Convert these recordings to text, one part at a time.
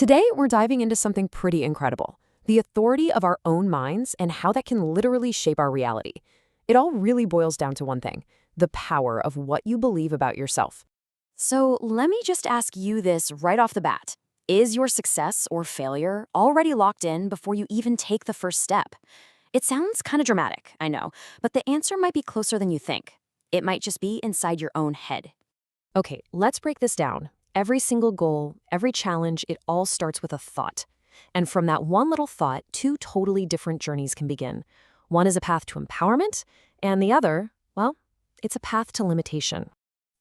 Today, we're diving into something pretty incredible: the authority of our own minds and how that can literally shape our reality. It all really boils down to one thing: the power of what you believe about yourself. So, let me just ask you this right off the bat. Is your success or failure already locked in before you even take the first step? It sounds kind of dramatic, I know, but the answer might be closer than you think. It might just be inside your own head. Okay, let's break this down. Every single goal, every challenge, it all starts with a thought. And from that one little thought, two totally different journeys can begin. One is a path to empowerment, and the other, well, it's a path to limitation.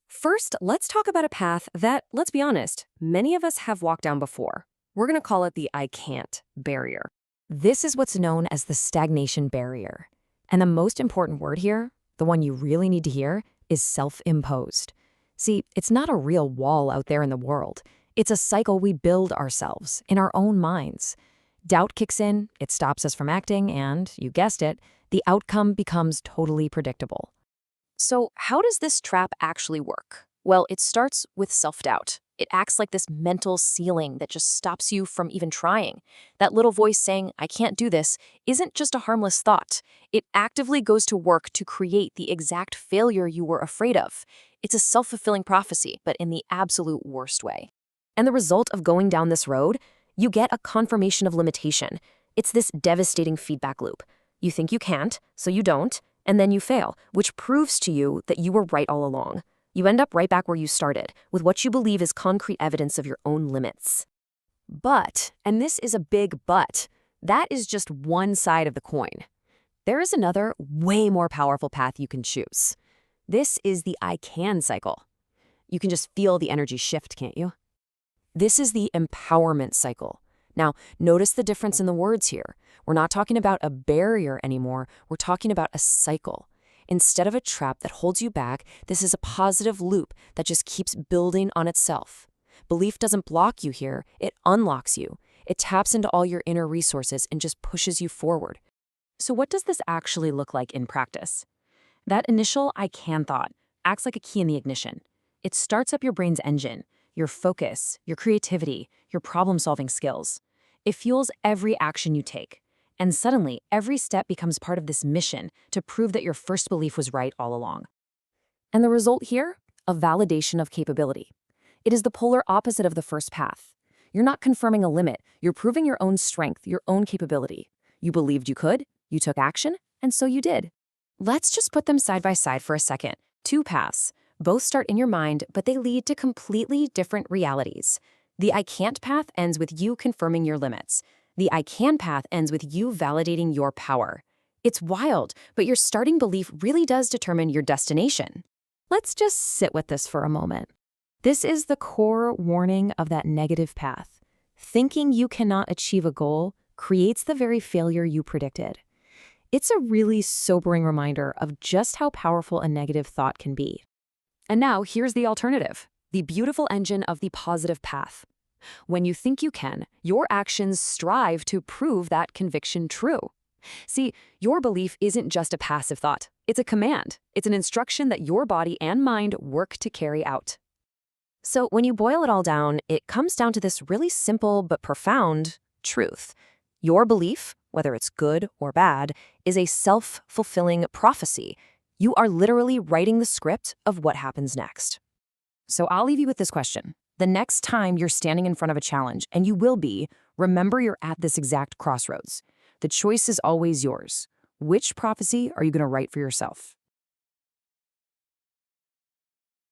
First, let's talk about a path that, let's be honest, many of us have walked down before. We're going to call it the I can't barrier. This is what's known as the stagnation barrier. And the most important word here, the one you really need to hear, is self-imposed. See, it's not a real wall out there in the world. It's a cycle we build ourselves, in our own minds. Doubt kicks in, it stops us from acting, and, you guessed it, the outcome becomes totally predictable. So, how does this trap actually work? Well, it starts with self-doubt. It acts like this mental ceiling that just stops you from even trying. That little voice saying, "I can't do this," isn't just a harmless thought. It actively goes to work to create the exact failure you were afraid of. It's a self-fulfilling prophecy, but in the absolute worst way. And the result of going down this road, you get a confirmation of limitation. It's this devastating feedback loop. You think you can't, so you don't, and then you fail, which proves to you that you were right all along. You end up right back where you started, with what you believe is concrete evidence of your own limits. But, and this is a big but, that is just one side of the coin. There is another, way more powerful path you can choose. This is the I can cycle. You can just feel the energy shift, can't you? This is the empowerment cycle. Now, notice the difference in the words here. We're not talking about a barrier anymore, we're talking about a cycle. Instead of a trap that holds you back, this is a positive loop that just keeps building on itself. Belief doesn't block you here, it unlocks you. It taps into all your inner resources and just pushes you forward. So what does this actually look like in practice? That initial I can thought acts like a key in the ignition. It starts up your brain's engine, your focus, your creativity, your problem-solving skills. It fuels every action you take. And suddenly, every step becomes part of this mission to prove that your first belief was right all along. And the result here? A validation of capability. It is the polar opposite of the first path. You're not confirming a limit, you're proving your own strength, your own capability. You believed you could, you took action, and so you did. Let's just put them side by side for a second. Two paths. Both start in your mind, but they lead to completely different realities. The I can't path ends with you confirming your limits. The I can path ends with you validating your power. It's wild, but your starting belief really does determine your destination. Let's just sit with this for a moment. This is the core warning of that negative path. Thinking you cannot achieve a goal creates the very failure you predicted. It's a really sobering reminder of just how powerful a negative thought can be. And now here's the alternative, the beautiful engine of the positive path. When you think you can, your actions strive to prove that conviction true. See, your belief isn't just a passive thought. It's a command. It's an instruction that your body and mind work to carry out. So when you boil it all down, it comes down to this really simple but profound truth. Your belief, whether it's good or bad, is a self-fulfilling prophecy. You are literally writing the script of what happens next. So I'll leave you with this question. The next time you're standing in front of a challenge, and you will be, remember you're at this exact crossroads. The choice is always yours. Which prophecy are you going to write for yourself?